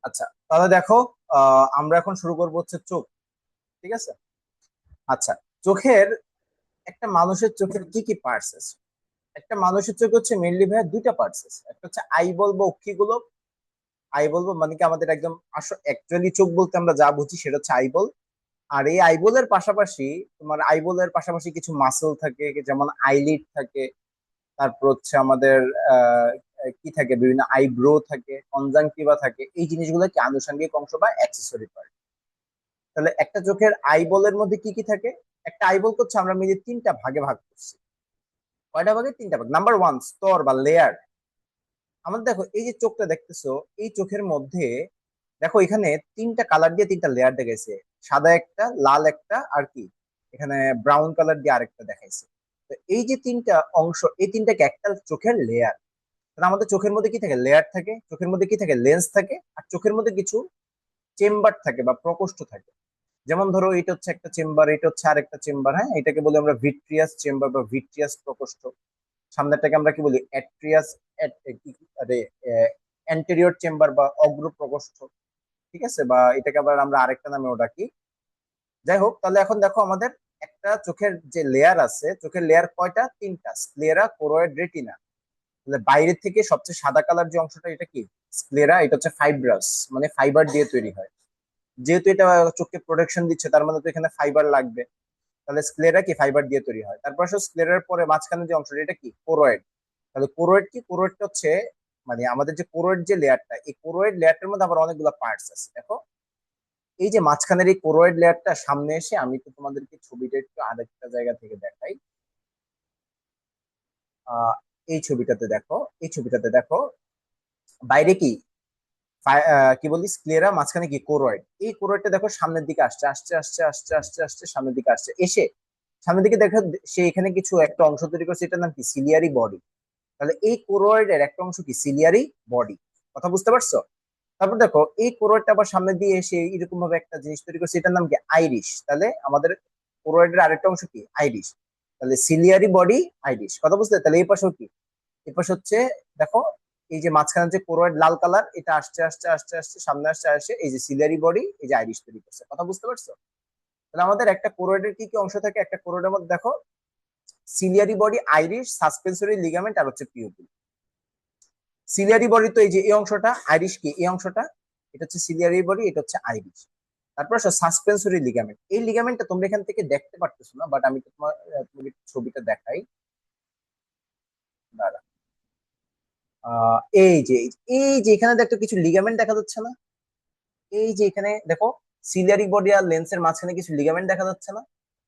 আচ্ছা, তাহলে দেখো, আমরা এখন শুরু করবো হচ্ছে চোখ। ঠিক আছে। আচ্ছা, চোখের, একটা মানুষের চোখের কি কি পার্টস আছে? একটা মানুষের চোখ হচ্ছে মেনলি ভাইয়া দুইটা পার্টস আছে। একটা হচ্ছে আই বলবো, অক্ষিগুলো। আই বলবো মানে কি আমাদের একদম অ্যাকচুয়ালি চোখ বলতে আমরা যা বুঝি সেটা হচ্ছে আইবল। আর এই আইবলের পাশাপাশি, তোমার আইবলের পাশাপাশি কিছু মাসল থাকে, যেমন আইলিড থাকে। তারপর হচ্ছে আমাদের আহ কি থাকে, বিভিন্ন আইব্রো থাকে, কনজাংটিভা থাকে। এই জিনিসগুলো কি আনুষঙ্গিক অংশ বা অ্যাক্সেসরি পার্ট। তাহলে একটা চোখের আইবলের মধ্যে কি কি থাকে? একটা আইবল হচ্ছে আমরা মিলে তিনটা ভাগে ভাগ করছি। কয়টা ভাগে? তিনটা ভাগ। নাম্বার ওয়ান, স্তর বা লেয়ার। আমাদের দেখো এই যে চোখটা দেখতেছো, এই চোখের মধ্যে দেখো এখানে তিনটা কালার দিয়ে তিনটা লেয়ার দেখাইছে। সাদা একটা, লাল একটা, আর কি এখানে ব্রাউন কালার দিয়ে আরেকটা দেখাইছে। তো এই যে তিনটা অংশ, এই তিনটাকে একটা চোখের লেয়ার। তাহলে আমাদের চোখের মধ্যে কি থাকে? লেয়ার থাকে। চোখের মধ্যে কি থাকে? লেন্স থাকে। আর চোখের মধ্যে কিছু চেম্বার থাকে বা প্রকোষ্ঠ থাকে। যেমন ধরো এটা হচ্ছে একটা চেম্বার, এটা হচ্ছে আরেকটা চেম্বার। হ্যাঁ, এটাকে বলি আমরা ভিট্রিয়াস চেম্বার বা ভিট্রিয়াস প্রকোষ্ঠ। সামনেরটাকে আমরা কি বলি? অ্যাট্রিয়াস, অ্যান্টেরিয়র চেম্বার বা অগ্র প্রকোষ্ঠ। ঠিক আছে, বা এটাকে আবার আমরা আরেকটা নামেও ডাকি। যাই হোক, তাহলে এখন দেখো আমাদের একটা চোখের যে লেয়ার আছে, চোখের লেয়ার কয়টা? তিনটা, স্ক্লেরা, কোরয়েড, রেটিনা। তাহলে বাইরের থেকে সবচেয়ে সাদা কালার যে অংশটা, এটা কি? স্ক্লেরা। এটা হচ্ছে ফাইব্রাস, মানে ফাইবার দিয়ে তৈরি হয়। যেহেতু এটা চোখকে প্রোটেকশন দিচ্ছে, তার মানে তো এখানে ফাইবার লাগবে। তাহলে স্ক্লেরা কি? ফাইবার দিয়ে তৈরি হয়। তারপর আসলে স্ক্লেরার পরে মাঝখানে যে অংশটা, এটা কি? কোরয়েড। তাহলে কোরয়েড কি? কোরয়েডটা হচ্ছে মানে আমাদের যে কোরয়েড যে লেয়ারটা, এই কোরয়েড লেয়ারটার মধ্যে আবার অনেকগুলো পার্টস আছে। দেখো এই যে মাঝখানের এই কোরয়েড লেয়ারটা সামনে এসে, আমি তো তোমাদেরকে ছবিটা একটু আরেকটা জায়গা থেকে দেখাই। আহ এই ছবিটাতে দেখো, এই ছবিটাতে দেখো বাইরে কি কি বলি, স্ক্লেরা, মাঝখানে কি? কোরয়েড। এই কোরয়েডটা দেখো সামনের দিকে আসছে, আসছে আসছে আসছে আসছে আসছে, সামনের দিকে আসছে, এসে সামনের দিকে দেখো সে এখানে কিছু একটা অংশ তৈরি করছে, এটার নাম কি? Ciliary body. তাহলে এই কোরয়েডের একটা অংশ কি? Ciliary body. কথা বুঝতে পারছো? তারপর দেখো এই কোরয়েডটা আবার সামনে দিয়ে এসে এরকম ভাবে একটা জিনিস তৈরি করছে, এটার নাম কি? আইরিশ। তাহলে আমাদের কোরয়েডের আরেকটা অংশ কি? আইরিশ। তাহলে সিলিয়ারি বডি, আইরিশ। কথা বুঝতে? তাহলে এই পাশেও কি? এই পাশে হচ্ছে, দেখো এই যে মাঝখানে যে কোরয়েড লাল কালার, এটা আসছে আসছে আসছে আসছে সামনে আসছে আসছে, এই যে সিলিয়ারি বডি, এই যে আইরিশ তৈরি করছে। কথা বুঝতে পারছো? তাহলে আমাদের একটা কোরয়েডের কি কি অংশ থাকে? একটা কোরয়েডের মধ্যে দেখো ciliary body, iris, suspensory ligament, আর হচ্ছে পিউপিল। সিলিয়ারি বডি তো এই যে এই অংশটা, আইরিশ কি? এই অংশটা। এটা হচ্ছে সিলিয়ারি বডি, এটা হচ্ছে আইরিশ। তারপর আসো সাসপেন্সরি লিগামেন্ট। এই লিগামেন্টটা তোমরা এখান থেকে দেখতে পারতেছো না, বাট আমি তোমার তোমাকে ছবিটা দেখাই। দাঁড়া। এই যে এই যে এখানে দেখো কিছু লিগামেন্ট দেখা যাচ্ছে না? এই যে এখানে দেখো সিলিয়ারি বডি আর লেন্সের মাঝখানে কিছু লিগামেন্ট দেখা যাচ্ছে না?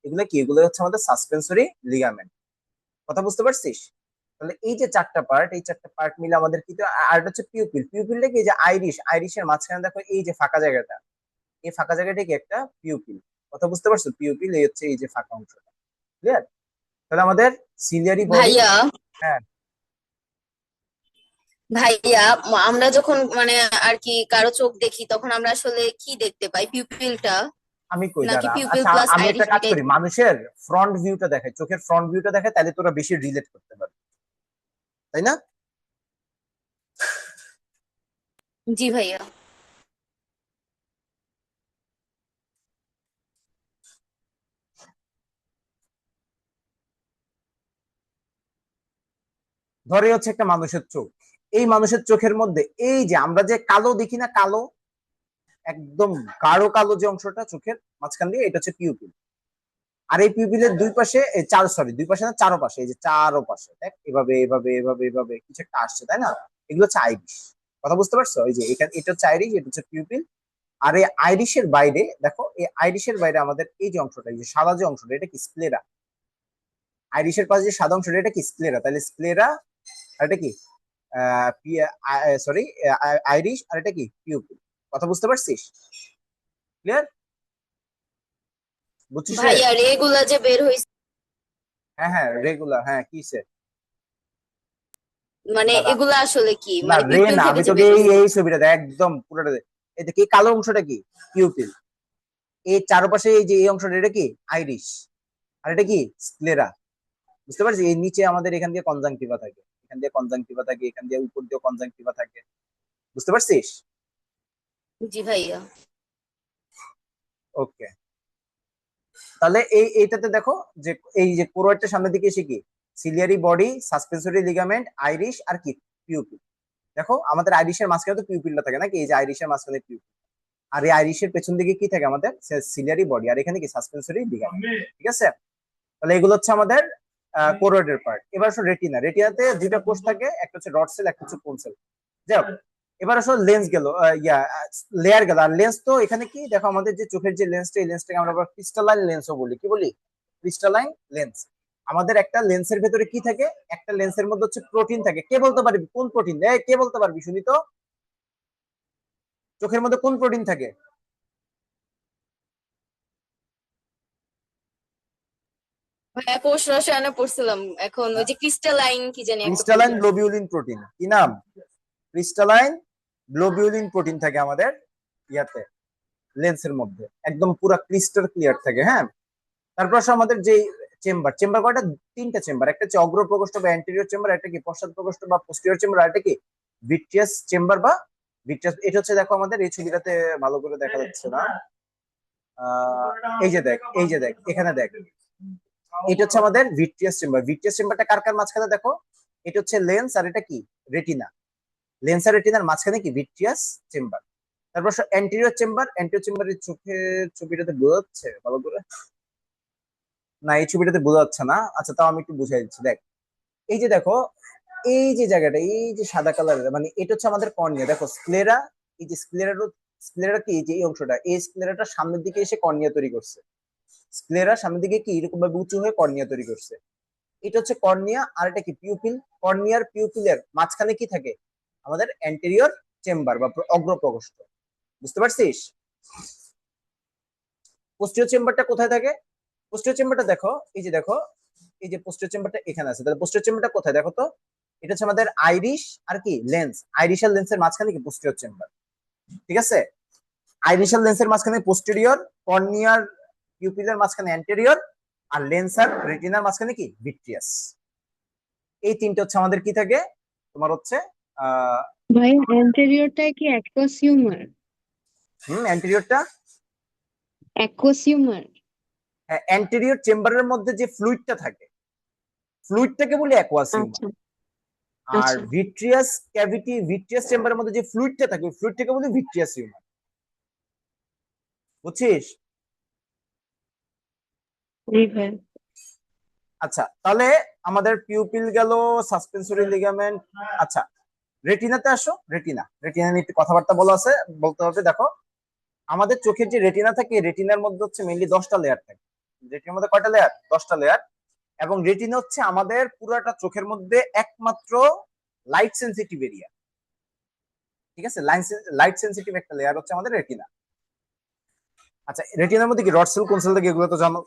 এগুলো কি? এগুলো হচ্ছে আমাদের সাসপেন্সরি লিগামেন্ট। কথা বুঝতে পারছিস? তাহলে এই যে চারটা পার্ট, এই চারটা পার্ট মিলে আমাদের কি? আর এটা হচ্ছে পিউপিল। পিউপিলটা কি? এই যে আইরিশ, আইরিশের মাঝখানে দেখো এই যে ফাঁকা জায়গাটা, এই ফাঁকা জায়গাটা কি? একটা পিউপিল। কথা বুঝতে পারছো? পিউপিল এই হচ্ছে এই যে ফাঁকা অংশটা। ক্লিয়ার? তাহলে আমাদের সিলিয়ারি বডি। ভাইয়া হ্যাঁ। ভাইয়া আমরা যখন মানে আর কি কারো চোখ দেখি তখন আমরা আসলে কি দেখতে পাই, পিউপিলটা আমি কই, নাকি দাঁড়া। পিউপিল আচ্ছা, প্লাস আমি একটা আইরিশ কাজ দুইটাই করি, দেখতে মানুষের ফ্রন্ট ভিউটা দেখাই, চোখের ফ্রন্ট ভিউটা দেখাই, তাহলে তোরা বেশি রিলেট করতে পারবি, তাই না? পাই? জি ভাইয়া। ধরে হচ্ছে একটা মানুষের চোখ। এই মানুষের চোখের মধ্যে এই যে আমরা যে কালো দেখি না, কালো, একদম গাঢ় কালো যে অংশটা চোখের মাঝখান দিয়ে, এটা হচ্ছে পিউপিল। আর এই পিউপিলের দুই পাশে, চার, সরি, দুই পাশে না, চারো পাশে, এই যে চারো পাশে দেখ, এভাবে এভাবে এভাবে এভাবে কিছু একটা আসছে, তাই না? এগুলো হচ্ছে আইরিশ। কথা বুঝতে পারছো? এই যে এটা, এটা হচ্ছে আইরিশ, এটা হচ্ছে পিউপিল। আর এই আইরিশের বাইরে দেখো, এই আইরিশের বাইরে আমাদের এই যে অংশটা, এই যে সাদা যে অংশটা, এটা কি? স্ক্লেরা। আইরিশের পাশে যে সাদা অংশটা, এটা কি? স্ক্লেরা। তাহলে স্ক্লেরা, আর এটা কি? সরি, আইরিশ, আর এটা কি? পিউপিল। কথা বুঝতে পারছিস? ক্লিয়ার? বুঝছিস রে? ভাইয়া রেগুলা যে বের হইছে, হ্যাঁ হ্যাঁ, রেগুলার, হ্যাঁ, কিসে? মানে দাঁড়া। এগুলা আসলে কি, না, মানে রে পিউপিল না, থেকে আমি যে তোকে বের এই হইছে? এই ছবিটা দেখ, একদম পুরোটা দেখ। এই দেখ, এই কালো অংশটা কি? পিউপিল। এই চারপাশে এই যে এই অংশটা, এটা কি? আইরিশ। আর এটা কি? স্ক্লেরা। বুঝতে পারছিস? এই নিচে আমাদের এখান দিয়ে কনজাংটিভা থাকে, এখান দিয়ে কনজাংটিভা থাকে, এখান দিয়ে উপর দিয়ে কনজাংটিভা থাকে। বুঝতে পারছিস? জি ভাইয়া। ওকে, তাহলে এইটাতে দেখো যে এই যে কোরোয়েডটার সামনের দিকে এসে কি ciliary body, suspensory ligament, iris আর কি পিউপিল। দেখো আমাদের আইরিশের মাঝখানে তো পিউপিলটা থাকে নাকি, এই যে আইরিশের মাঝখানে পিউপিল, আর এই আইরিশের পেছন দিকে কি থাকে আমাদের সিলিয়ারি বডি, আর এখানে কি সাসপেন্সরি লিগামেন্ট। ঠিক আছে, তাহলে এগুলো হচ্ছে আমাদের কোরোয়েডের পার্ট। এবার আসো রেটিনা। রেটিনাতে দুইটা কোষ থাকে, একটা হচ্ছে রড সেল, একটা হচ্ছে কোন সেল। যাই হোক, এবার আসলে লেন্স গেল, লেয়ার গেল। আর লেন্স তো এখানে কি দেখো, আমাদের যে চোখের যে লেন্সটা, এই লেন্সটাকে আমরা আবার ক্রিস্টালাইন লেন্সও বলি। কি বলি? Crystalline lens. আমাদের একটা লেন্সের ভেতরে কি থাকে? একটা লেন্সের মধ্যে হচ্ছে প্রোটিন থাকে। কে বলতে পারবি কোন প্রোটিন? কে বলতে পারবি শুনি তো, চোখের মধ্যে কোন প্রোটিন থাকে? ভাইয়া কোষ রসায়নে পড়ছিলাম, এখন ওই যে ক্রিস্টালাইন কি জানি একটা ক্রিস্টালাইন প্রোটিন। Globulin protein. কি নাম? ক্রিস্টালাইন গ্লোবিউলিন প্রোটিন থাকে আমাদের ইয়াতে, লেন্সের মধ্যে, একদম পুরো ক্রিস্টাল ক্লিয়ার থাকে। হ্যাঁ, তারপর আসে আমাদের যে চেম্বার। চেম্বার কয়টা? তিনটা চেম্বার। একটা হচ্ছে অগ্র প্রকোষ্ঠ বা অ্যান্টেরিয়র চেম্বার, একটা কি পশ্চাৎ প্রকোষ্ঠ বা পোস্টেরিয়র চেম্বার, আর একটা কি ভিট্রিয়াস চেম্বার বা ভিট্রিয়াস। এটা হচ্ছে দেখো আমাদের এই ছবিটাতে ভালো করে দেখা যাচ্ছে না। এই যে দেখ, এই যে দেখ, এখানে দেখ, এটা হচ্ছে আমাদের ভিট্রিয়াস চেম্বার। ভিট্রিয়াস চেম্বারটা কার কার মাঝখানে দেখো? এটা হচ্ছে লেন্স, আর এটা কি রেটিনা। লেন্স আর রেটিনার মাঝখানে কি ভিট্রিয়াস চেম্বার। তারপর অ্যান্টেরিয়র চেম্বার। অ্যান্টেরিয়র চেম্বারের চোখের ছবিটাতে বোঝা যাচ্ছে ভালো করে? না, এই ছবিটাতে বোঝা যাচ্ছে না। আচ্ছা, তাও আমি একটু বুঝাই দিচ্ছি। দেখ, এই যে দেখো, এই যে জায়গাটা, এই যে সাদা কালারের, মানে এটা হচ্ছে আমাদের কর্নিয়া। দেখো স্ক্লেরা, এই যে স্ক্লেরা কি, এই যে এই অংশটা, এই স্ক্লেরাটা সামনের দিকে এসে কর্নিয়া তৈরি করছে। স্ক্লেরা সামনের দিকে কি এরকম ভাবে উঁচু হয়ে কর্নিয়া তৈরি করছে। এটা হচ্ছে কর্নিয়া। আর এটা কি পিউপিল। কর্নিয়ার পিউপিলের মাঝখানে কি থাকে? আমাদের অ্যান্টেরিয়র চেম্বার বা অগ্র প্রকোষ্ঠ। বুঝতে পারছিস? পোস্টিরিয়র চেম্বারটা কোথায় থাকে? পোস্টিরিয়র চেম্বারটা দেখো, এই যে দেখো, এই যে পোস্টিরিয়র চেম্বারটা এখানে আছে। তাহলে পোস্টিরিয়র চেম্বারটা কোথায় দেখো তো? এটা হচ্ছে আমাদের আইরিশ আর কি লেন্স। আইরিশ আর লেন্সের মাঝখানে কি পোস্টিরিয়র চেম্বার। ঠিক আছে, আইরিশ আর লেন্সের মাঝখানে পোস্টেরিয়র, কর্নিয়ার পিউপিলের মাঝখানে অ্যান্টেরিয়র, আর লেন্স আর রেটিনার মাঝখানে কি ভিট্রিয়াস। এই তিনটে হচ্ছে আমাদের কি থাকে তোমার হচ্ছে আহ ভাই অ্যান্টেরিয়রটা কি অ্যাকুয়াস হিউমার? অ্যান্টেরিয়রটা। Aqueous humour. অ্যান্টেরিয়র চেম্বারের মধ্যে যে ফ্লুইডটা থাকে, ফ্লুইডটাকে বলি অ্যাকুয়াস হিউমার। আচ্ছা আর আচ্ছা। ভিট্রিয়াস ক্যাভিটি, ভিট্রিয়াস চেম্বারের মধ্যে যে ফ্লুইডটা থাকে, ওই ফ্লুইডটাকে বলি ভিট্রিয়াস হিউমার। বুঝছিস? জি ভাই। আচ্ছা, তাহলে আমাদের পিউপিল গেল, সাসপেন্সরি লিগামেন্ট। আচ্ছা, রেটিনাতে আসো। রেটিনা, রেটিনা নিয়ে একটু কথাবার্তা বলা আছে, বলতে হবে। দেখো, আমাদের চোখের যে রেটিনা থাকে, রেটিনার মধ্যে হচ্ছে মেইনলি 10টা লেয়ার থাকে। রেটিনার মধ্যে কয়টা লেয়ার? 10টা লেয়ার। এবং রেটিনা হচ্ছে আমাদের পুরাটা চোখের মধ্যে একমাত্র লাইট সেন্সিটিভ এরিয়া। ঠিক আছে, লাইট সেন্সিটিভ একটা লেয়ার হচ্ছে আমাদের রেটিনা। আচ্ছা, রেটিনার মধ্যে কি রড সেল, কোন সেল থাকে, এগুলো তো জানো।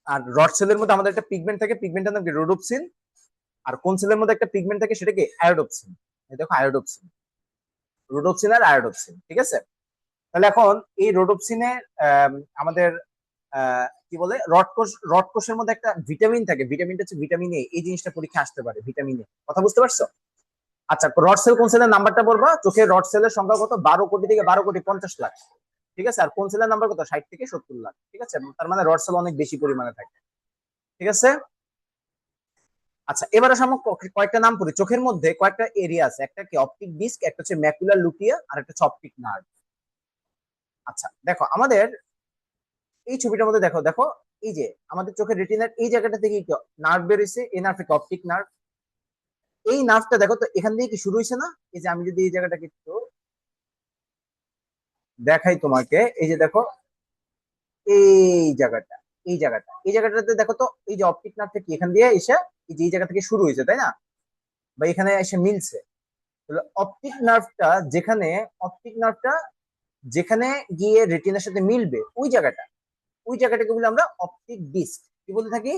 আর রড সেলের মধ্যে আমাদের একটা পিগমেন্ট থাকে, পিগমেন্টের নাম কি রোডোপসিন। আর কোন সেলের মধ্যে একটা পিগমেন্ট থাকে, সেটা কি আয়োডোপসিন। দেখো, আয়োডোপসিন, রোডোপসিন আর আয়োডোপসিন। ঠিক আছে, তাহলে এখন এই রোডোপসিনের আমাদের কি বলে, রড কোষের মধ্যে একটা ভিটামিন থাকে। ভিটামিনটা হচ্ছে ভিটামিন এ। এই জিনিসটা পরীক্ষা আসতে পারে, ভিটামিন এ। কথা বুঝতে পারছো? আচ্ছা, রড সেল কোন সেলের নাম্বারটা বলবা? চোখের রড সেলের সংখ্যা কত? 12 কোটি থেকে 12,50,00,000। ঠিক আছে, আর কোন সেলের নাম্বার কত? 60 থেকে 70 লাখ। ঠিক আছে, তার মানে রড সেল অনেক বেশি পরিমাণে থাকে। ঠিক আছে, আচ্ছা, এবার আসলে আমরা কয়েকটা নাম পড়ি। চোখের মধ্যে কয়েকটা এরিয়া আছে, একটা কি অপটিক ডিস্ক, একটা হচ্ছে ম্যাকুলার লুটিয়া, আর একটা হচ্ছে অপটিক নার্ভ। আচ্ছা দেখো, আমাদের এই ছবিটার মধ্যে দেখো, দেখো এই যে আমাদের চোখের রেটিনার এই জায়গাটা থেকে নার্ভ বেরোইছে। এই নার্ভটা অপটিক নার্ভ। এই নার্ভটা দেখো তো এখান থেকে কি শুরু হয়েছে না? এই যে আমি যদি এই জায়গাটাকে একটু দেখাই তোমাকে, এই যে দেখো, এই জায়গাটা, এই জায়গাটাতে দেখো তো, এই যে অপটিক নার্ভটা কি এখান দিয়ে এসে এই যে এই জায়গা থেকে শুরু হয়েছে, তাই না? বা এখানে এসে মিলছে। তাহলে অপটিক নার্ভটা যেখানে গিয়ে রেটিনার সাথে মিলবে, ওই জায়গাটাকে বলি আমরা অপটিক ডিস্ক। কি বলে থাকি?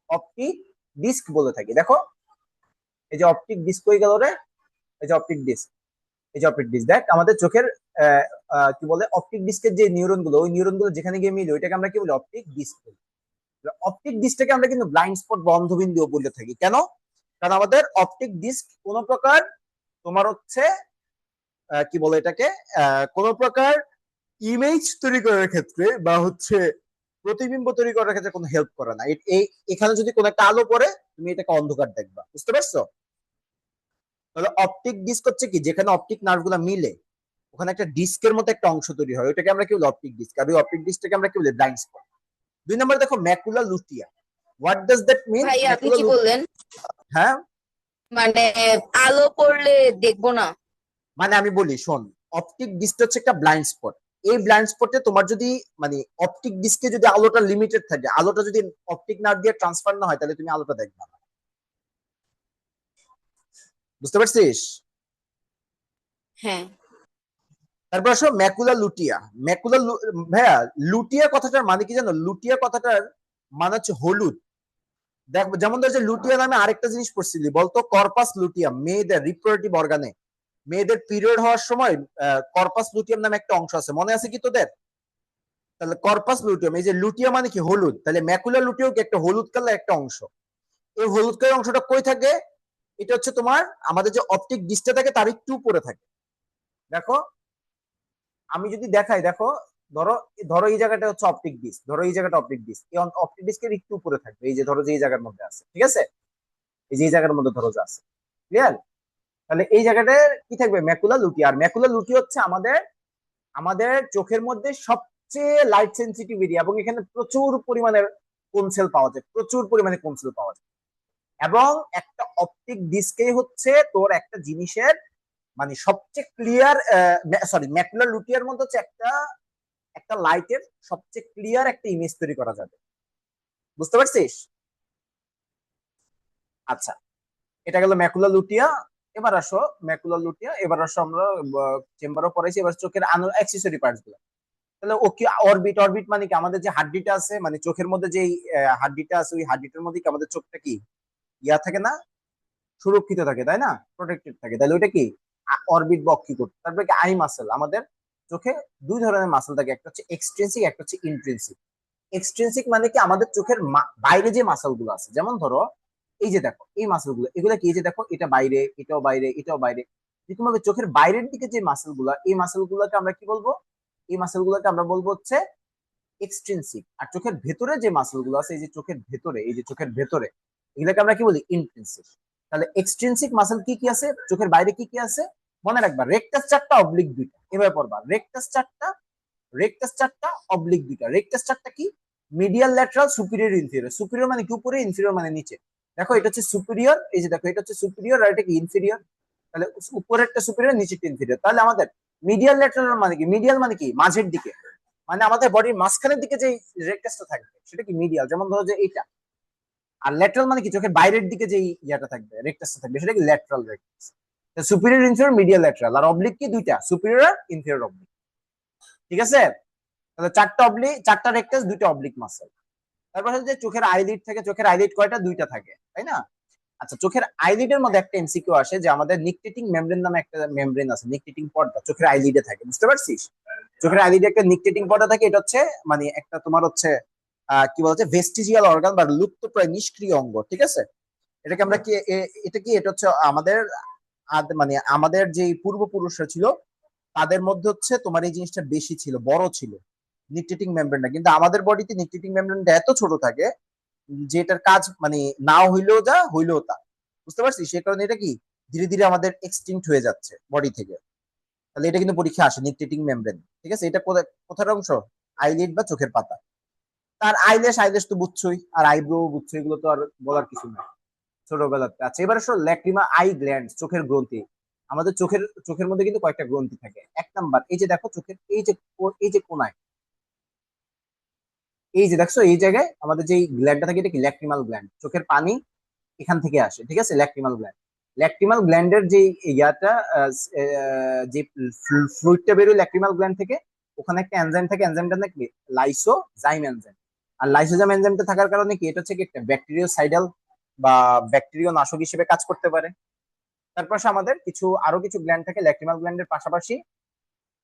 অপটিক ডিস্ক বলে থাকি। দেখো, এই যে অপটিক ডিস্ক হয়ে গেল রে, এই যে অপটিক ডিস্ক, এই যে অপটিক ডিস্ক। দেখ, আমাদের চোখের কি বলে, অপটিক ডিস্কের যে নিউরন গুলো, ওই নিউরন গুলো যেখানে গিয়ে মিলে, ওইটাকে আমরা কি বলি? অপটিক ডিস্ক বলি। অপটিক ডিস্কটাকে আমরা কিন্তু ব্লাইন্ড স্পট বা অন্ধবিন্দু বলে থাকি। কেন? কারণ আমাদের অপটিক ডিস্ক কোন প্রকার তোমার হচ্ছে কি বলে এটাকে কোন প্রকার ইমেজ তৈরি করার ক্ষেত্রে বা হচ্ছে প্রতিবিম্ব তৈরি করার ক্ষেত্রে কোনো হেল্প করে না। এই এখানে যদি কোনো একটা আলো পড়ে তুমি এটাকে অন্ধকার দেখবা, বুঝতে পারছো? তাহলে অপটিক ডিস্ক হচ্ছে কি, যেখানে অপটিক নার্ভ গুলা মিলে ওখানে একটা ডিস্কের মতো একটা অংশ তৈরি হয়, ওইটাকে আমরা কি বলি অপটিক ডিস্ক। আর ওই অপটিক ডিস্কটাকে আমরা কি বলি ব্লাইন্ড স্পট। 2 নম্বর দেখো macula lutea. What does that mean ভাই আপনি ম্যাকুলা কি লুটিয়া? বললেন? হ্যাঁ, মানে আলো পড়লে দেখবো না? মানে আমি বলি শোন, অপটিক ডিস্ক হচ্ছে একটা ব্লাইন্ড স্পট। এই ব্লাইন্ড স্পটে তোমার যদি মানে অপটিক ডিস্কে যদি আলোটা লিমিটেড থাকে, আলোটা যদি অপটিক নার্ভ দিয়ে ট্রান্সফার না হয়, তাহলে তুমি আলোটা দেখবে না। বুঝতে পারছিস? হ্যাঁ। তারপর আসো ম্যাকুলা লুটিয়া। ভাইয়া, লুটিয়া কথাটার মানে কি জানো? লুটিয়া কথাটার মানে হচ্ছে হলুদ। দেখ, যেমন ধর যে লুটিয়া নামে আরেকটা জিনিস পড়ছিলি বলতো, কর্পাস লুটিয়াম, মেয়েদের রিপ্রোডাক্টিভ অর্গানে মেয়েদের পিরিয়ড হওয়ার সময় কর্পাস লুটিয়াম নামে একটা অংশ আছে, মনে আছে কি তোদের? তাহলে কর্পাস লুটিয়াম, এই যে লুটিয়া মানে কি হলুদ, তাহলে ম্যাকুলা লুটিয়াও কি একটা হলুদ কালার একটা অংশ। এই হলুদ কালার অংশটা কই থাকে? এটা হচ্ছে তোমার আমাদের যে অপটিক ডিস্কটা থাকে তার একটু উপরে থাকে। দেখো, আমি যদি দেখাই, দেখো, ধরো ধরো এই জায়গাটা হচ্ছে অপটিক ডিস্ক, ধরো এই জায়গাটা অপটিক ডিস্ক, এই অপটিক ডিস্কের একটু উপরে থাকবে, এই যে ধরো যে এই জায়গার মধ্যে আছে, ঠিক আছে? এই যে এই জায়গার মধ্যে ধরো যে আছে, ক্লিয়ার? তাহলে এই জায়গাটার কি থাকবে? ম্যাকুলা লুটিয়া। আর ম্যাকুলা লুটিয়া হচ্ছে আমাদের আমাদের চোখের মধ্যে সবচেয়ে লাইট সেন্সিটিভ এরিয়া, এবং এখানে প্রচুর পরিমাণে কোন সেল পাওয়া যায়, প্রচুর পরিমাণে কোন সেল পাওয়া যায়। এবং একটা অপটিক ডিস্কে হচ্ছে তোর একটা জিনিসের মানে সবচেয়ে ক্লিয়ার, সরি, ম্যাকুলার লুটিয়ার মধ্যে হচ্ছে একটা একটা লাইটের সবচেয়ে ক্লিয়ার একটা ইমেজ তৈরি করা যাবে। বুঝতে পারছিস? আচ্ছা, এটা গেল ম্যাকুলা লুটিয়া। এবার আসো আমরা চেম্বারও পড়াইছি, এবার চোখের অ্যাক্সেসরি পার্টস গুলো। তাহলে ও কি অরবিট? অরবিট মানে কি আমাদের যে হাড্ডিটা আছে, মানে চোখের মধ্যে যে হাড্ডিটা আছে, ওই হাড্ডিটার মধ্যে কি আমাদের চোখটা কি ইয়া থাকে না, সুরক্ষিত থাকে, তাই না? প্রোটেক্টেড থাকে। তাহলে ওইটা কি অরবিট বা অক্ষিকোট। তারপরে কি আই মাসেল। আমাদের চোখে দুই ধরনের মাসেল থাকে, একটা হচ্ছে এক্সট্রিনসিক, একটা হচ্ছে ইন্ট্রিনসিক। এক্সট্রিনসিক মানে কি আমাদের চোখের বাইরে যে মাসেল গুলো আছে, যেমন ধরো এই যে দেখো এই মাসেল গুলো, এগুলো কি, এই যে দেখো এটা বাইরে, এটাও বাইরে, এটাও বাইরে। এরকম ভাবে চোখের বাইরের দিকে যে মাসেল গুলা, এই মাসেল গুলাকে আমরা কি বলবো? এই মাসেল গুলাকে আমরা বলবো হচ্ছে এক্সট্রিনসিক। আর চোখের ভেতরে যে মাসেল গুলো আছে, এই যে চোখের ভেতরে, এই যে চোখের ভেতরে, এগুলোকে আমরা কি বলি? ইন্ট্রিনসিক। তাহলে এক্সট্রিনসিক মাসেল কি কি আছে, চোখের বাইরে কি কি আছে? মনে রাখবা, রেকটাস 4টা, অবলিক 2টা। এভাবে পড়বা, রেকটাস 4টা, রেকটাস 4টা, অবলিক 2টা। রেকটাস 4টা কি? Medial, lateral, superior, inferior. Superior মানে কি উপরে, ইনফিরিয়র মানে নিচে। দেখো এটা হচ্ছে সুপিরিয়র, এই যে দেখো এটা হচ্ছে সুপিরিয়র, আর এটা কি ইনফিরিয়র। তাহলে উপরেরটা সুপিরিয়র, নিচেরটা ইনফিরিয়র। তাহলে আমাদের মিডিয়াল ল্যাটারাল মানে কি? মিডিয়াল মানে কি মাঝের দিকে, মানে আমাদের বডির মাঝখানের দিকে যে রেকটাসটা থাকবে সেটা কি মিডিয়াল, যেমন ধরো যে এইটা। আর ল্যাটারাল মানে কি? চোখের বাইরের দিকে যে ইয়াটা থাকবে, রেকটাসটা থাকবে, সেটা কি lateral rectus. Superior, inferior, medial, lateral. আর অবলিক কি? দুইটা, সুপিরিয়র আর ইনফিরিয়র অবলিক। ঠিক আছে? তাহলে 4টা অবলিক, 4টা রেকটাস, 2টা অবলিক মাসেল। তারপর হচ্ছে চোখের আইলিড থাকে। চোখের আইলিড কয়টা? 2টা থাকে, তাই না? আচ্ছা, চোখের আইলিডের মধ্যে একটা এমসিকিউ আসে যে আমাদের নিকটেটিং মেমব্রেন নামে একটা মেমব্রেন আছে, নিকটেটিং পর্দা চোখের আইলিডে থাকে। বুঝতে পারছিস? চোখের আইলিডে একটা নিকটেটিং পর্দা থাকে। এটা হচ্ছে মানে একটা তোমার হচ্ছে কি বলছে ভেস্টিজিয়াল অর্গান বা লুপ্ত প্রায় নিষ্ক্রিয় অঙ্গ। ঠিক আছে? এটাকে আমরা কি এটা কি, এটা হচ্ছে আমাদের মানে আমাদের যে পূর্বপুরুষরা ছিল তাদের মধ্যে হচ্ছে তোমার এই জিনিসটা বেশি ছিল, বড় ছিল নিকটেটিং মেমব্রেনটা। কিন্তু আমাদের বডিতে নিকটেটিং মেমব্রেনটা এত ছোট থাকে যে এটার কাজ মানে নাও হইলেও যা, হইলেও তা। বুঝতে পারছিস? সে কারণে এটা কি ধীরে ধীরে আমাদের এক্সটিংক্ট হয়ে যাচ্ছে বডি থেকে। তাহলে এটা কিন্তু পরীক্ষা আসে, নিকটেটিং মেমব্রেন। ঠিক আছে? এটা কোথার অংশ? আইলিড বা চোখের পাতা। তার আইলেশ, আইলেশ তো বুঝছোই, আর আইব্রো বুঝছো, এগুলো তো আর বলার কিছু না ছোটবেলাতে। আচ্ছা, এবার আসলে ল্যাক্রিমা, আই গ্ল্যান্ড, চোখের গ্রন্থি। আমাদের চোখের চোখের মধ্যে কিন্তু কয়েকটা গ্রন্থি থাকে। 1 নাম্বার, এই যে দেখো চোখের এই যে কোনায়, এই যে দেখছো এই জায়গায় আমাদের যে গ্ল্যান্ডটা থাকে, এটা কি ল্যাক্রিমাল গ্ল্যান্ড। চোখের পানি এখান থেকে আসে। ঠিক আছে? Lacrimal gland. ল্যাক্রিমাল গ্ল্যান্ডের যে ইয়াটা যে ফ্লুইডটা বেরোয় ল্যাক্রিমাল গ্ল্যান্ড থেকে, ওখানে একটা এনজাইম থাকে, এনজাইমটা নাকি লাইসোজাইম এনজাইম। আর লাইসোজাইম এনজাইমটা থাকার কারণে কি এটা হচ্ছে কি একটা ব্যাকটেরিওসাইডাল বা ব্যাকটেরিয় নাশক হিসেবে কাজ করতে পারে। তারপর আমাদের আরো কিছু গ্ল্যান্ড থাকে ল্যাক্রিমাল গ্ল্যান্ডের পাশাপাশি।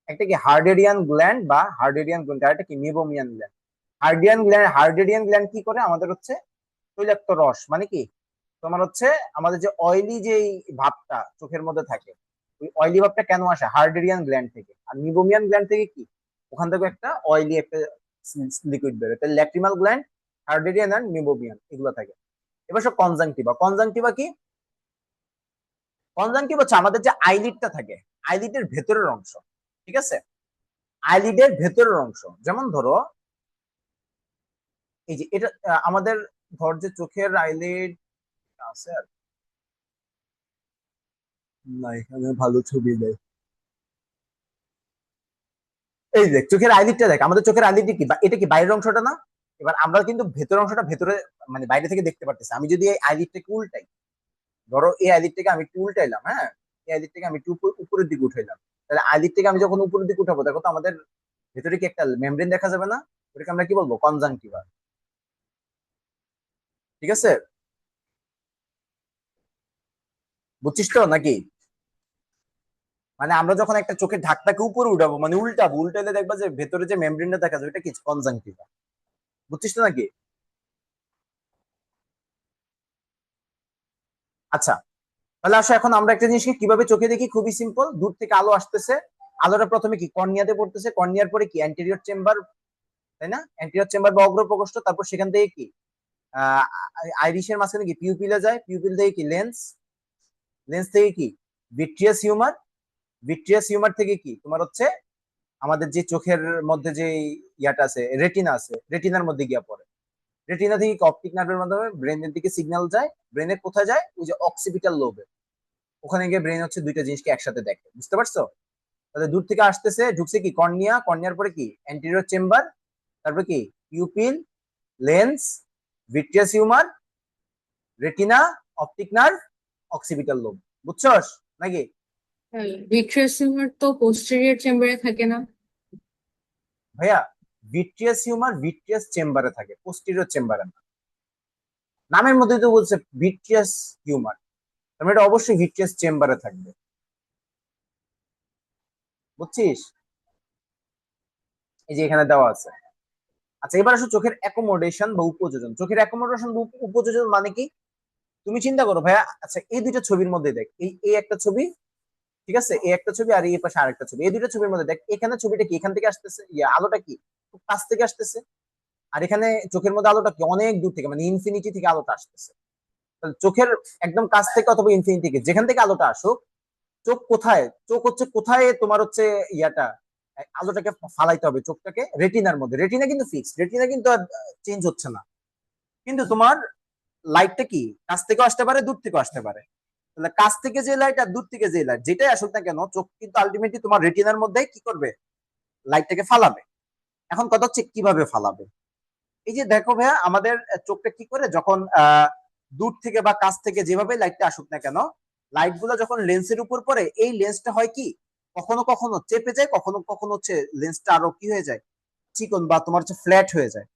একটা কি হার্ডেরিয়ান গ্ল্যান্ড বা হার্ডেরিয়ান গ্ল্যান্ড, আর একটা কি মেবোমিয়ান গ্ল্যান্ড। হার্ডেরিয়ান গ্ল্যান্ড কি করে? আমাদের হচ্ছে তৈলাক্ত রস, মানে কি তোমার হচ্ছে আমাদের যে অয়েলি যে ভাবটা চোখের মধ্যে থাকে, ওই অয়েলি ভাবটা কেন আসে? হার্ডেরিয়ান গ্ল্যান্ড থেকে। আর মিবোমিয়ান গ্ল্যান্ড থেকে কি, ওখান থেকে একটা অয়েলি একটা লিকুইড বেরোয়। তাহলে ল্যাক্রিমাল গ্ল্যান্ড, হার্ডেরিয়ান এন্ড মিবোমিয়ান এগুলো থাকে। এবার সব কনজাংটিভা। কনজাংটিভা কি? কনজাংটিভা হচ্ছে আমাদের যে আইলিডটা থাকে, আইলিডের ভেতরের অংশ, ঠিক আছে? আইলিডের ভেতরের অংশ, যেমন ধরো এই যে এটা আমাদের ধর যে চোখের আইলিড আছে, আর না এখানে ভালো ছবি দেয়। এই দেখ চোখের আইলিডটা দেখ, আমাদের চোখের আইলিড কি এটা কি বাইরের অংশটা না? এবার আমরা কিন্তু ভেতরের অংশটা ভেতরে মানে বাইরে থেকে দেখতে পারতেছি। আমি যদি এই আইলিডটাকে উল্টাই, ধরো এই আইলিডটাকে আমি একটু উল্টাইলাম, হ্যাঁ, এই আইলিডটাকে আমি একটু উপরের দিকে উঠাইলাম, তাহলে আইলিডটাকে আমি যখন উপরের দিকে উঠাবো, দেখো তো আমাদের ভেতরে কি একটা মেমব্রেন দেখা যাবে না? ওটাকে আমরা কি বলবো? কনজাংটিভা। ঠিক আছে, বুঝছিস তো নাকি? মানে আমরা যখন একটা চোখের ঢাকটাকে উপরে উঠাবো, মানে উল্টাবো, উল্টাইলে দেখবা যে ভেতরে যে মেমব্রেনটা দেখা যাবে, এটা কি? কনজাংটিভা। বুঝছিস তো নাকি? আচ্ছা, তাহলে আসো এখন আমরা একটা জিনিসকে কিভাবে চোখে দেখি, খুবই সিম্পল। দূর থেকে আলো আসতেছে, আলোটা প্রথমে কি কর্নিয়াতে পড়তেছে, কর্নিয়ার পরে কি অ্যান্টেরিয়র চেম্বার, তাই না? অ্যান্টেরিয়র চেম্বার বা অগ্র প্রকোষ্ঠ, তারপর সেখান থেকে কি আহ আইরিশের মাঝখানে কি পিউপিলে যায়, পিউপিল থেকে কি লেন্স, লেন্স থেকে কি ভিট্রিয়াস হিউমার, ভিট্রিয়াস হিউমার থেকে কি তোমার হচ্ছে আমাদের যে চোখের মধ্যে যে ইয়াটা আছে, রেটিনা আছে, রেটিনার মধ্যে গিয়া পড়ে। রেটিনা থেকে অপটিক নার্ভের মাধ্যমে ব্রেনের দিকে সিগন্যাল যায়। ব্রেনে কোথায় যায়? ওই যে অক্সিপিটাল লোবে, ওখানে গিয়ে ব্রেন হচ্ছে দুইটা জিনিসকে একসাথে দেখে। বুঝতে পারছো? তাহলে দূর থেকে আসতেছে, ঢুকছে কি কর্নিয়া, কর্নিয়ার পরে কি অ্যান্টেরিয়র চেম্বার, তারপরে কি pupil, lens, vitreous humour, retina, optic nerve, occipital lobe. বুঝছস নাকি? ভিট্রিয়াস টিউমার তো পোস্টেরিয়র চেম্বারে থাকে না? ভাইয়া, ভিট্রিয়াস হিউমার ভিট্রিয়াস চেম্বারে থাকে, পোস্টেরিয়র চেম্বারে না। নামের মধ্যে তো বলছে ভিট্রিয়াস হিউমার, তার এটা অবশ্যই ভিট্রিয়াস চেম্বারে থাকবে। বুঝছিস? এই যে এখানে দেওয়া আছে। আচ্ছা, এবার আসো চোখের অ্যাকোমোডেশন বা উপযোজন। চোখের অ্যাকোমোডেশন বা উপযোজন মানে কি? তুমি চিন্তা করো ভাইয়া, আচ্ছা এই দুইটা ছবির মধ্যে দেখ, এই একটা ছবি, ঠিক আছে, এই একটা ছবি, আর এই পাশে আরেকটা ছবি। এই দুইটা ছবির মধ্যে দেখ, এখানে ছবিটা কি এখান থেকে আসতেছে, ইয়া আলোটা কি খুব কাছ থেকে আসতেছে, আর এখানে চোখের মধ্যে আলোটা কি অনেক দূর থেকে, মানে ইনফিনিটি থেকে আলোটা আসতেছে। তাহলে চোখের একদম কাছ থেকে অথবা ইনফিনিটি থেকে যেখান থেকে আলোটা আসুক, চোখ কোথায়, চোখ হচ্ছে কোথায় তোমার হচ্ছে ইয়াটা আলোটাকে ফালাইতে হবে, চোখটাকে রেটিনার মধ্যে। রেটিনা কিন্তু ফিক্সড, রেটিনা কিন্তু আর চেঞ্জ হচ্ছে না। কিন্তু তোমার লাইটটা কি কাছ থেকেও আসতে পারে, দূর থেকেও আসতে পারে। তাহলে কাছ থেকে যে লাইট আর দূর থেকে যে লাইট, যেটাই আসুক না কেন, চোখ কিন্তু আলটিমেটলি তোমার রেটিনার মধ্যে কি করবে? লাইটটাকে ফালাবে। এখন কথা হচ্ছে কিভাবে ফালাবে। এই যে দেখো ভাইয়া, আমাদের চোখটা কি করে, যখন দূর থেকে বা কাছ থেকে যেভাবে লাইটটা আসুক না কেন, লাইট গুলো যখন লেন্সের উপর পড়ে, এই লেন্সটা হয় কি কখনো কখনো চেপে যায়, কখনো কখনো হচ্ছে লেন্সটা আরো কি হয়ে যায়, চিকন বা তোমার হচ্ছে ফ্ল্যাট হয়ে যায়।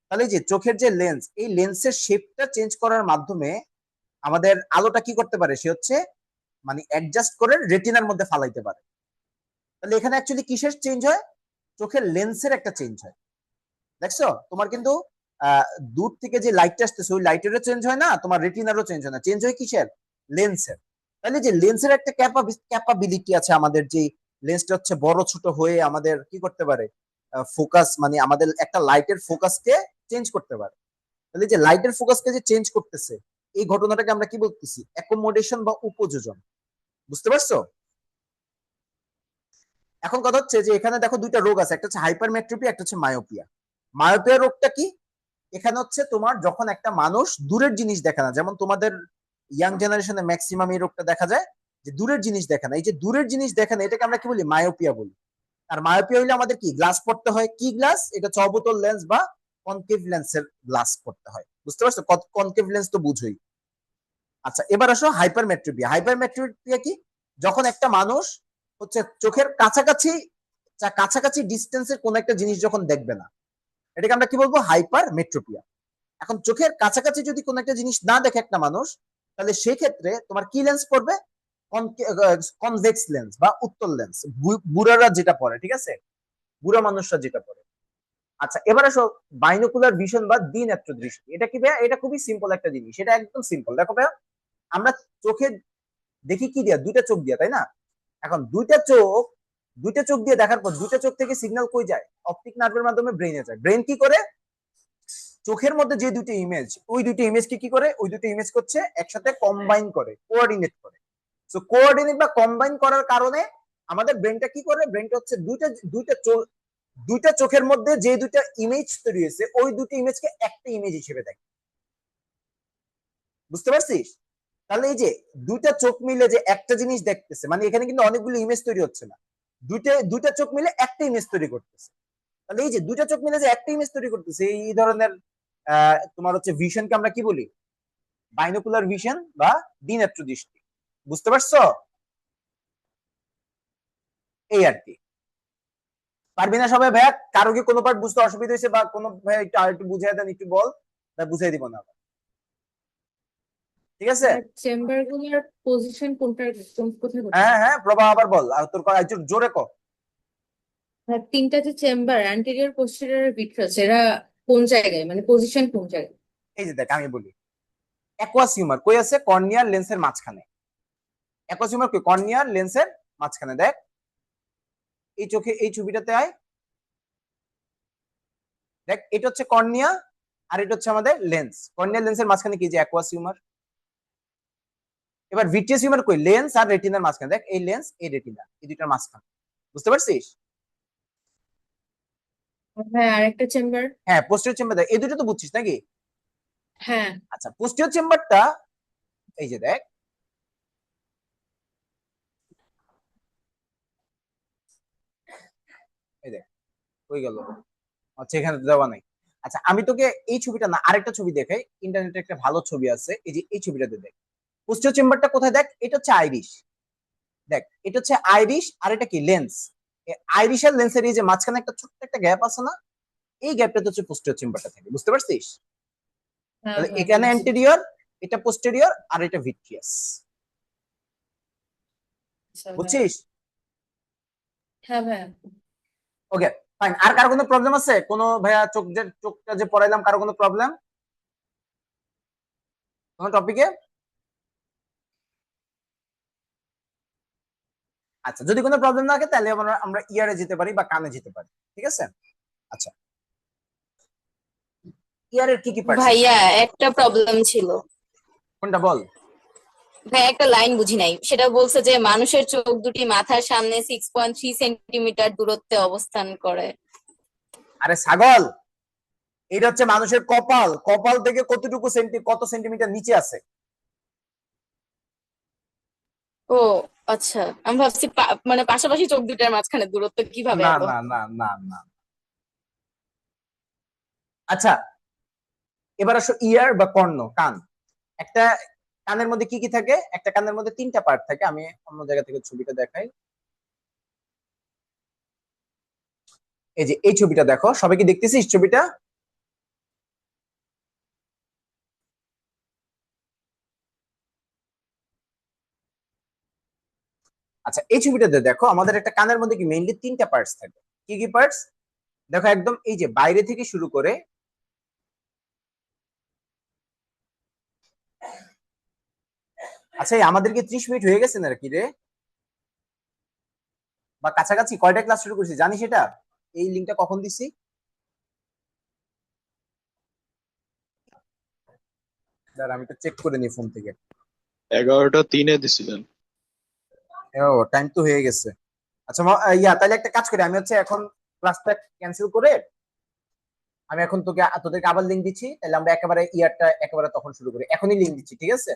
তাহলে এই যে চোখের যে লেন্স, এই লেন্সের শেপটা চেঞ্জ করার মাধ্যমে আমাদের আলোটা কি করতে পারে, সে হচ্ছে মানে অ্যাডজাস্ট করে রেটিনার মধ্যে ফালাইতে পারে। তাহলে এখানে অ্যাকচুয়ালি কিসের চেঞ্জ হয়? চোখের লেন্সের একটা চেঞ্জ হয়। দেখছো, তোমার কিন্তু দূর থেকে যে লাইটটা আসতেছে, ওই লাইটেরও চেঞ্জ হয় না, তোমার রেটিনারও চেঞ্জ হয় না, চেঞ্জ হয় কিসের? লেন্সের। তাহলে যে লেন্সের একটা ক্যাপাবিলিটি আছে, আমাদের যে লেন্সটা হচ্ছে বড় ছোট হয়ে আমাদের কি করতে পারে, ফোকাস মানে আমাদের একটা লাইটের ফোকাসকে চেঞ্জ করতে পারে। তাহলে যে লাইটের ফোকাসকে যে চেঞ্জ করতেছে, এই ঘটনাটাকে আমরা কি বলতেছি? অ্যাকোমোডেশন বা উপযোজন। বুঝতে পারছো? এখন কথা হচ্ছে যে এখানে দেখো দুইটা রোগ আছে, একটা হচ্ছে হাইপারমেট্রোপি, একটা হচ্ছে মায়োপিয়া। মায়োপিয়া রোগটা কি? এখানে হচ্ছে তোমার যখন একটা মানুষ দূরের জিনিস দেখে না, যেমন তোমাদের ইয়াং জেনারেশনে ম্যাক্সিমাম এই রোগটা দেখা যায়, যে দূরের জিনিস দেখে না। এই যে দূরের জিনিস দেখে না, এটাকে আমরা কি বলি? মায়োপিয়া বলি। আর মায়োপিয়া হইলে আমাদের কি গ্লাস পড়তে হয়, কি গ্লাস? এটা হচ্ছে অবতল লেন্স বা কনকেভ লেন্সের গ্লাস পড়তে হয়। বুঝতে পারছো? কনকেভ লেন্স তো বুঝোই। আচ্ছা, এবার আসো হাইপারমেট্রোপিয়া। হাইপারমেট্রোপিয়া কি? যখন একটা মানুষ হচ্ছে চোখের কাছাকাছি কাছাকাছি ডিস্টেন্সের কোন একটা জিনিস যখন দেখবে না, এটাকে আমরা কি বলবো? হাইপারমেট্রোপিয়া। এখন চোখের কাছাকাছি যদি কোন একটা জিনিস না দেখে একটা মানুষ, তাহলে সেক্ষেত্রে তোমার কি লেন্স পড়বে? কনভেক্স লেন্স বা উত্তল লেন্স, বুড়ারা যেটা পড়ে, ঠিক আছে, বুড়া মানুষরা যেটা পড়ে। আচ্ছা, এবার আসো বাইনোকুলার ভিশন বা দ্বিনেত্র দৃষ্টি। এটা কি ভাইয়া? এটা খুবই সিম্পল একটা জিনিস, এটা একদম সিম্পল। দেখো ভাইয়া, আমরা চোখে দেখি কি দিয়া? দুইটা চোখ দিয়া, তাই না? এখন দুইটা চোখ দিয়ে দেখার পর দুইটা চোখ থেকে সিগন্যাল কই যায়? অপটিক নার্ভের মাধ্যমে ব্রেইনে যায়। ব্রেন কি করে? চোখের মধ্যে যে দুটো ইমেজ, ওই দুটো ইমেজকে কি করে? ওই দুটো ইমেজ করছে একসাথে কম্বাইন করে, কোঅর্ডিনেট করে। সো কোঅর্ডিনেট বা কম্বাইন করার কারণে আমাদের ব্রেনটা কি করে? ব্রেনটা হচ্ছে দুইটা চোখের মধ্যে যে দুইটা ইমেজ তৈরি হয়েছে, ওই দুটো ইমেজকে একটা ইমেজ হিসেবে দেখে। বুঝতে পারছিস? তাহলে এই যে দুইটা চোখ মিলে যে একটা জিনিস দেখতেছে, মানে এখানে কিন্তু অনেকগুলো ইমেজ তৈরি হচ্ছে না, দুইটা চোখ মিলে একটা ইমেজ তৈরি করতেছে। তাহলে এই যে দুইটা চোখ মিলে যে একটা ইমেজ তৈরি করতেছে, এই ধরনের তোমার হচ্ছে ভিশনকে আমরা কি বলি? বাইনোকুলার ভিশন বা দ্বিনেত্র দৃষ্টি। বুঝতে পারছো? এই আর কি। পারবি না সবাই ভাইয়া? কারো কি কোনো পার্ট বুঝতে অসুবিধা হয়েছে বা কোনো ভাইয়া একটু আরেকটু বুঝাই দেন, একটু বল, বুঝাই দিব না আবার। ঠিক আছে? চেম্বার গুলোর পজিশন কোথায় কোথায়? হ্যাঁ হ্যাঁ, প্রভা আবার বল, আর তোর একটু জোরে ক। তিনটা যে চেম্বার, অ্যান্টেরিয়র, পোস্টেরিয়র, ভিট্রাস, এরা কোন জায়গায়, মানে পজিশন কোন জায়গায়? এই যে দেখ আমি বলি, অ্যাকুয়াস হিউমার কই আছে? কর্নিয়ার লেন্সের মাঝখানে। অ্যাকুয়াস হিউমার কই? কর্নিয়ার লেন্সের মাঝখানে। দেখ এই চোখে, এই ছবিটাতে আয়, দেখ এটা হচ্ছে কর্নিয়া আর এটা হচ্ছে আমাদের লেন্স। কর্নিয়ার লেন্সের মাঝখানে কি? যে অ্যাকুয়াস হিউমার। এবার ভিট্রিয়াস হিউমার কই? লেন্স আর রেটিনার মাঝখানে। দেখ এই লেন্স, এই রেটিনা, এই দুইটার মাঝখানে। বুঝতে পারছিস? হ্যাঁ, আরেকটা চেম্বার। হ্যাঁ, পোস্টেরিয়র চেম্বার। দেখ এই দুটো তো বুঝছিস নাকি? হ্যাঁ। আচ্ছা, পোস্টেরিয়র চেম্বারটা এই যে দেখ, এই দেখ কই গেল? আচ্ছা এখানে তো দেওয়া নাই। আচ্ছা আমি তোকে এই ছবিটা না, আরেকটা ছবি দেখাই, ইন্টারনেটে একটা ভালো ছবি আছে, এই যে এই ছবিটাতে দেখ পোস্টেরিয়র চেম্বারটা কোথায়। দেখ এটা হচ্ছে আইরিশ। দেখ এটা হচ্ছে আইরিশ আর এটা কি? লেন্স। আইরিশ আর লেন্সের এই যে মাঝখানে একটা ছোট্ট একটা গ্যাপ আছে না, এই গ্যাপটাতে হচ্ছে পোস্টেরিয়র চেম্বারটা থাকে। বুঝতে পারছিস? হ্যাঁ তাহলে হ্যাঁ, এখানে বুঝছি। অ্যান্টেরিয়র, এটা পোস্টেরিয়র আর এটা ভিট্রিয়াস। আচ্ছা, হ্যাঁ। বুঝছিস? হ্যাঁ ভাইয়া। Okay fine. আর কারো কোনো প্রবলেম আছে? কোনো ভাইয়া চোখটা যে পড়াইলাম, কারো কোনো প্রবলেম কোনো টপিকে? আচ্ছা যদি কোনো প্রবলেম না থাকে তাহলে আমরা ইয়ারে যেতে পারি বা কানে যেতে পারি। ঠিক আছে? আচ্ছা, ইয়ারের কি কি পার্টস আছে? ভাইয়া একটা প্রবলেম ছিল। কোনটা বল। ভাইয়া একটা লাইন বুঝি নাই, সেটা বলছে যে মানুষের চোখ দুটি মাথার সামনে 6.3 সেন্টিমিটার দূরত্বে অবস্থান করে। আরে ছাগল, এটা হচ্ছে মানুষের কপাল। কপাল থেকে কত সেন্টিমিটার নিচে আছে। ও আচ্ছা, আমি ভাবছি মানে পাশাপাশি চোখ দুটার মাঝখানে দূরত্ব কিভাবে না এত। না না না না। আচ্ছা এবার আসো ইয়ার বা কর্ণ, কান। একটা কানের মধ্যে কি কি থাকে? একটা কানের মধ্যে তিনটা পার্ট থাকে। আমি অন্য জায়গা থেকে ছবিটা দেখাই। এই যে এই ছবিটা দেখো, সবাই কি দেখতেছিস ছবিটা? আচ্ছা এই ছবিটাতে দেখো, আমাদের একটা কানের মধ্যে কি মেইনলি তিনটা পার্টস থাকে। কি কি পার্টস? দেখো একদম এই যে বাইরে থেকে শুরু করে, আচ্ছা এই আমাদের কি 30 মিনিট হয়ে গেছে না কি রে? বা কাছাকাছি? কয়টা ক্লাস শুরু করছি জানিস এটা? এই লিঙ্কটা কখন দিছি? দাঁড়া আমি তো চেক করে নি ফোন থেকে। 11টা 3-এ দিছিলেন। ও টাইম তো হয়ে গেছে। আচ্ছা ইয়া তাহলে একটা কাজ করি, আমি হচ্ছে এখন ক্লাসটা ক্যান্সেল করে আমি এখন তোদেরকে আবার লিঙ্ক দিচ্ছি, তাহলে আমরা একেবারে ইয়ারটা একেবারে তখন শুরু করি। এখনই লিঙ্ক দিচ্ছি, ঠিক আছে?